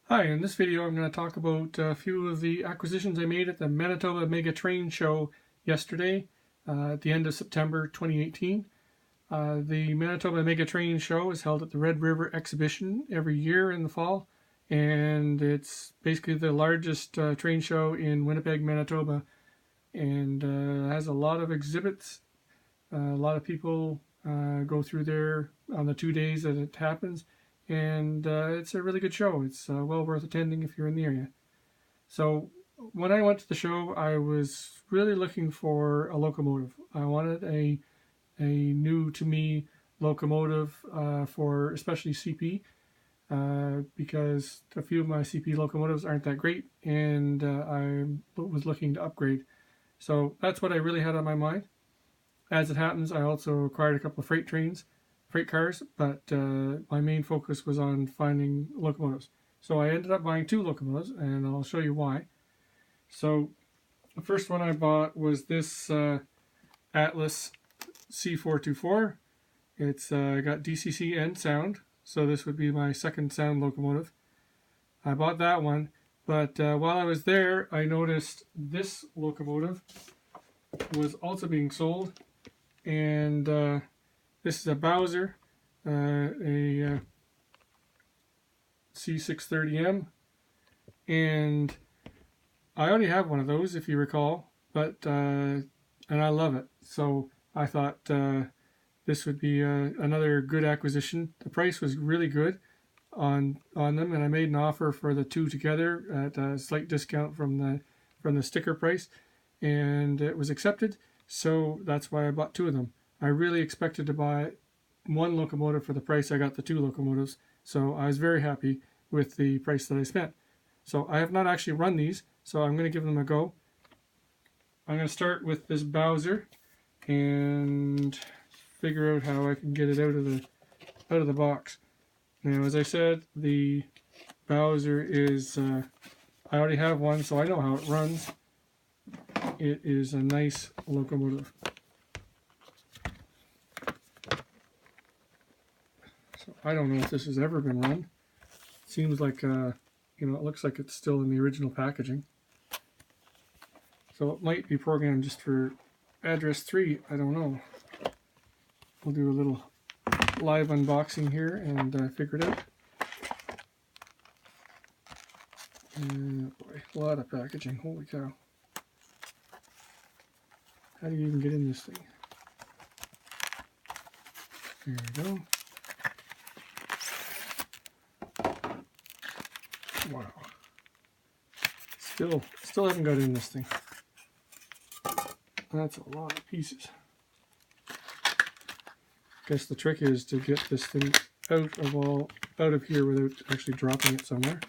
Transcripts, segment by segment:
Hi, in this video I'm going to talk about a few of the acquisitions I made at the Manitoba Mega Train show yesterday at the end of September 2018. The Manitoba Mega Train show is held at the Red River Exhibition every year in the fall, and it's basically the largest train show in Winnipeg, Manitoba, and has a lot of exhibits. A lot of people go through there on the 2 days that it happens, and it's a really good show. It's well worth attending if you're in the area. So when I went to the show, I was really looking for a locomotive. I wanted a new to me locomotive for especially CP because a few of my CP locomotives aren't that great, and I was looking to upgrade. So that's what I really had on my mind. As it happens, I also acquired a couple of freight cars, but my main focus was on finding locomotives. So I ended up buying 2 locomotives, and I'll show you why. So the first one I bought was this Atlas C424. It's got DCC and sound, so this would be my second sound locomotive. I bought that one, but while I was there, I noticed this locomotive was also being sold. And this is a Bowser, a C630M, and I already have one of those, if you recall, but and I love it. So I thought this would be another good acquisition. The price was really good on them, and I made an offer for the 2 together at a slight discount from the sticker price, and it was accepted. So that's why I bought 2 of them. I really expected to buy 1 locomotive for the price I got the 2 locomotives, so I was very happy with the price that I spent. So I have not actually run these, so I'm going to give them a go. I'm going to start with this Bowser and figure out how I can get it out of the box. Now, as I said, the Bowser is I already have one, so I know how it runs. It is a nice locomotive. So I don't know if this has ever been run. It seems like, it looks like it's still in the original packaging. So it might be programmed just for address 3, I don't know. We'll do a little live unboxing here and figure it out. Boy, a lot of packaging, holy cow. How do you even get in this thing? There we go. Wow. Still haven't got in this thing. That's a lot of pieces. Guess the trick is to get this thing out of here without actually dropping it somewhere.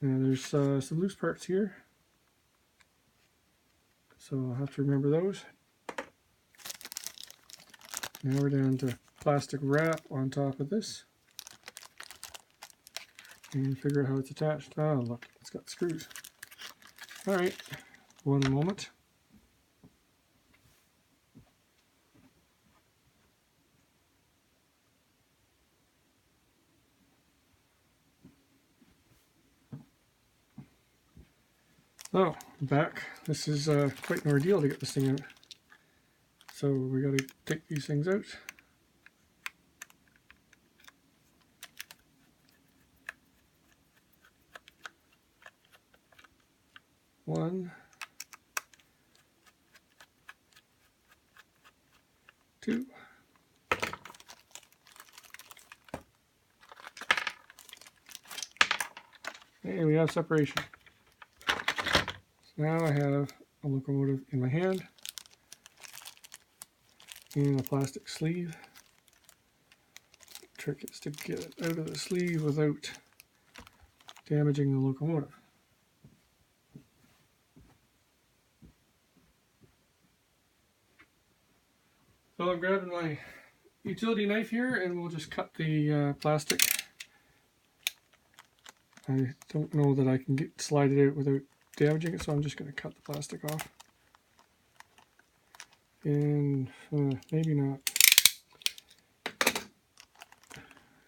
And there's some loose parts here, so I'll have to remember those. Now we're down to plastic wrap on top of this, and figure out how it's attached. Oh, look, it's got screws. All right, one moment. Oh, back. This is quite an ordeal to get this thing out. So we got to take these things out. One, 2. And we have separation. So now I have a locomotive in my hand and a plastic sleeve. The trick is to get it out of the sleeve without damaging the locomotive. So I'm grabbing my utility knife here and we'll just cut the plastic. I don't know that I can slide it out without damaging it, so I'm just going to cut the plastic off. And maybe not.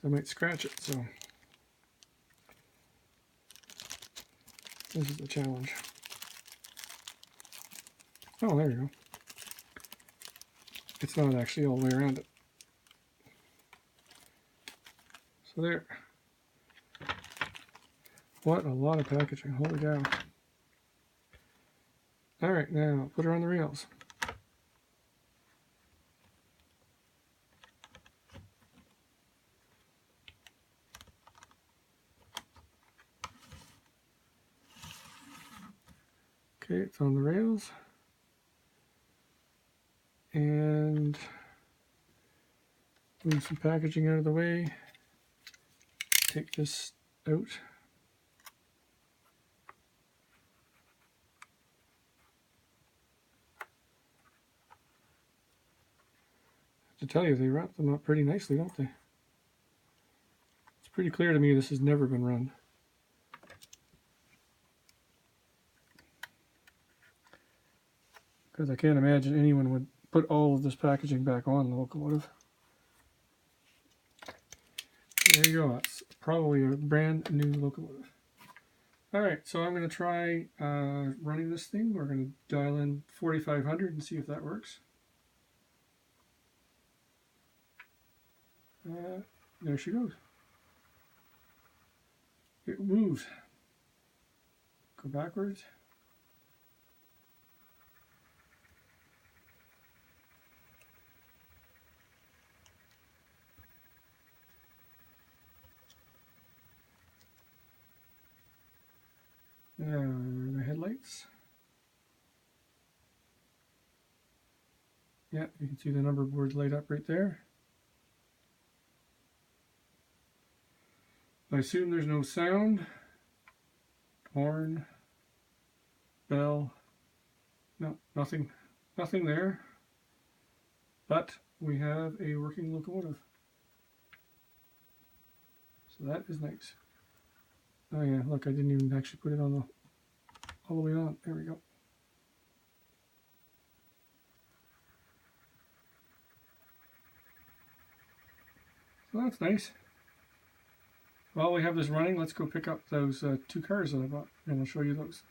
I might scratch it, so This is the challenge. Oh, there you go. It's not actually all the way around it. So there. What a lot of packaging. Holy cow. Alright, now put her on the rails. Okay, it's on the rails. And move some packaging out of the way. Take this out. To tell you, they wrap them up pretty nicely, don't they? It's pretty clear to me this has never been run. Because I can't imagine anyone would put all of this packaging back on the locomotive. There you go, that's probably a brand new locomotive. Alright, so I'm going to try running this thing. We're going to dial in 4500 and see if that works. There she goes. It moves. Go backwards. The headlights. Yeah, you can see the number board light up right there. I assume there's no sound. Horn. Bell. No, nothing there. But we have a working locomotive. So that is nice. Oh yeah, look, I didn't even actually put it on all the way on. There we go. So that's nice. While we have this running, let's go pick up those two cars that I bought, and I'll show you those.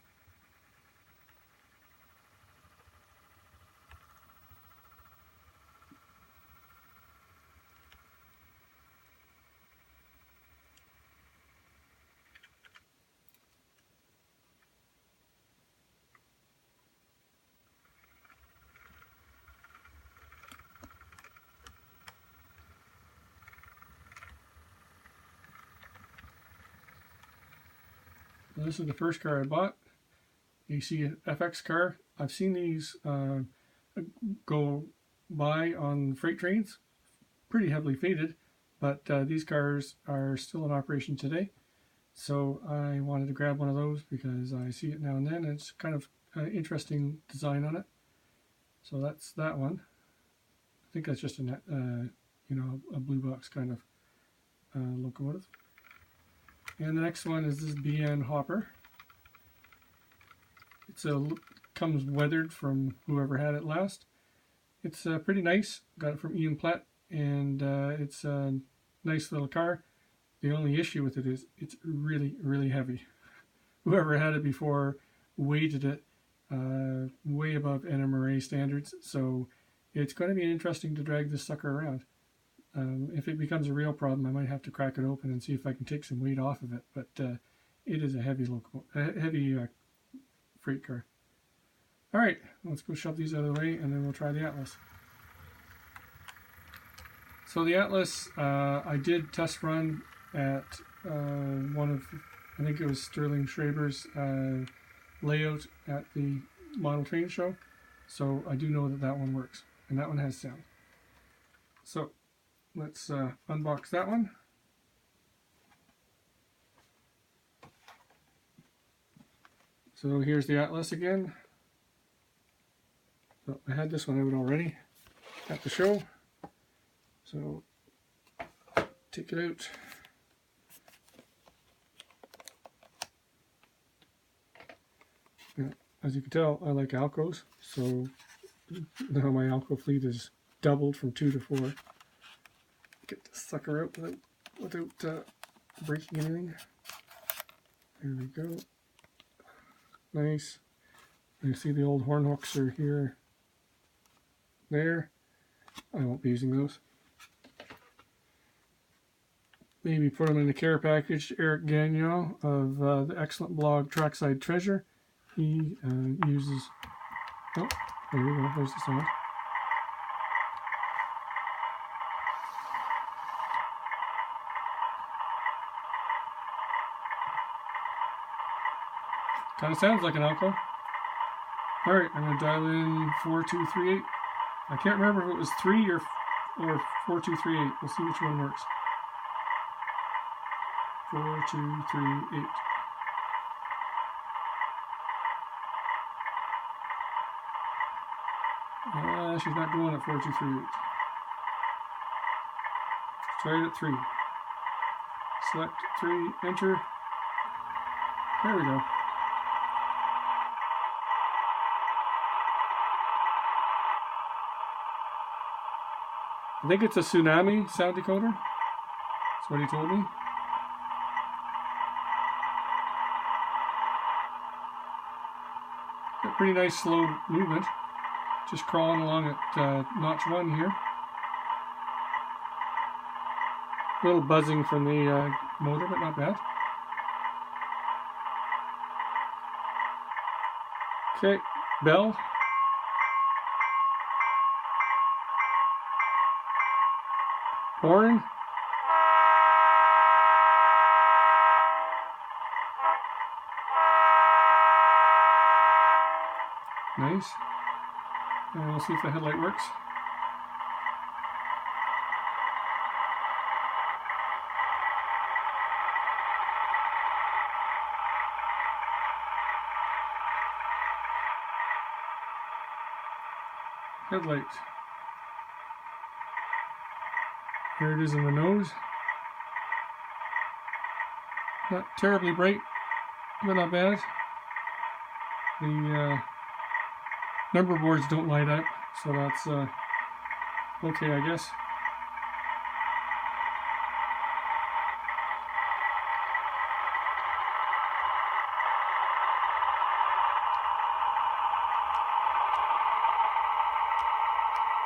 This is the first car I bought. You see an FX car. I've seen these go by on freight trains, pretty heavily faded, but these cars are still in operation today. So I wanted to grab one of those because I see it now and then. And it's kind of interesting design on it. So that's that one. I think that's just a a blue box kind of locomotive. And the next one is this BN hopper. It's comes weathered from whoever had it last. It's pretty nice. Got it from Ian Platt, and it's a nice little car. The only issue with it is it's really, really heavy. Whoever had it before weighted it way above NMRA standards, so it's going to be interesting to drag this sucker around. If it becomes a real problem, I might have to crack it open and see if I can take some weight off of it, but it is a heavy freight car. Alright, let's go shove these out of the way and then we'll try the Atlas. So the Atlas, I did test run at one of, I think it was Sterling Schraber's layout at the model train show, so I do know that that one works, and that one has sound. So let's unbox that one. So here's the Atlas again. So I had this one out already at the show. So take it out. Yeah, as you can tell, I like Alcos, so now my Alco fleet is doubled from 2 to 4. Get this sucker out without breaking anything. There we go. Nice. You see the old horn hooks are here, there. I won't be using those. Maybe put them in the care package. Eric Gagnon of the excellent blog Trackside Treasure. He uses... Oh, there we go. There's the sound. Kind of sounds like an alco. Alright, I'm going to dial in 4238. I can't remember if it was 3 or 4238. We'll see which one works. 4238. She's not going at 4238. Let's try it at 3. Select 3, enter. There we go. I think it's a Tsunami sound decoder. That's what he told me. Got pretty nice slow movement. Just crawling along at notch 1 here. A little buzzing from the motor, but not bad. Okay, bell. Horn. Nice. And we'll see if the headlight works. Headlight. Here it is in the nose. Not terribly bright, but not bad. The number boards don't light up, so that's okay, I guess.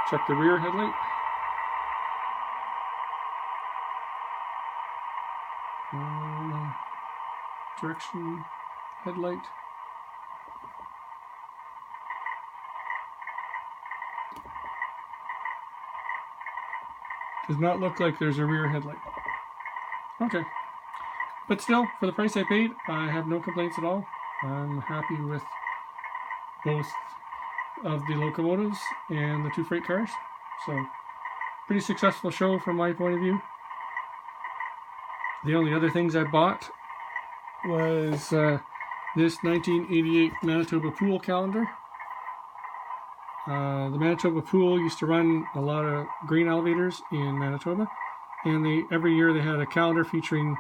Check the rear headlight. Direction headlight. Does not look like there's a rear headlight. Okay. But still, for the price I paid, I have no complaints at all. I'm happy with both of the locomotives and the 2 freight cars. So, pretty successful show from my point of view. The only other things I bought was this 1988 Manitoba Pool calendar. The Manitoba Pool used to run a lot of grain elevators in Manitoba, and every year they had a calendar featuring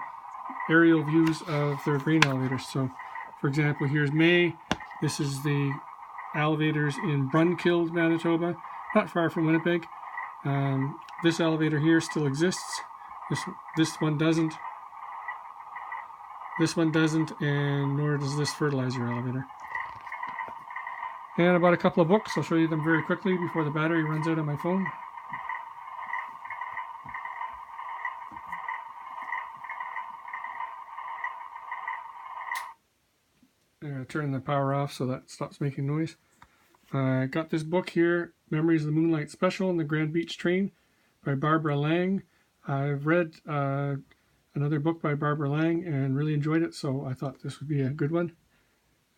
aerial views of their grain elevators. So, for example, here's May. This is the elevators in Brunkild, Manitoba, not far from Winnipeg. This elevator here still exists. This one doesn't. This one doesn't, and nor does this fertilizer elevator. And I bought a couple of books. I'll show you them very quickly before the battery runs out on my phone. I'm going to turn the power off so that stops making noise. I got this book here, Memories of the Moonlight Special and the Grand Beach Train by Barbara Lang. I've read another book by Barbara Lang and really enjoyed it, so I thought this would be a good one.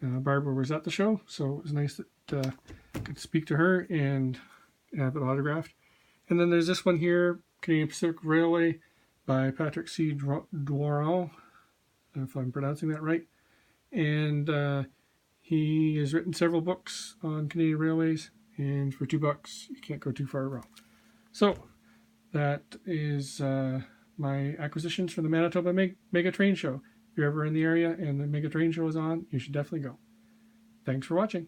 Barbara was at the show, so it was nice that I could speak to her and have it autographed. And then there's this one here, Canadian Pacific Railway by Patrick C. Dworon, if I'm pronouncing that right. And he has written several books on Canadian railways, and for $2 you can't go too far wrong. So that is my acquisitions for the Manitoba Mega Train Show. If you're ever in the area and the Mega Train Show is on, you should definitely go. Thanks for watching.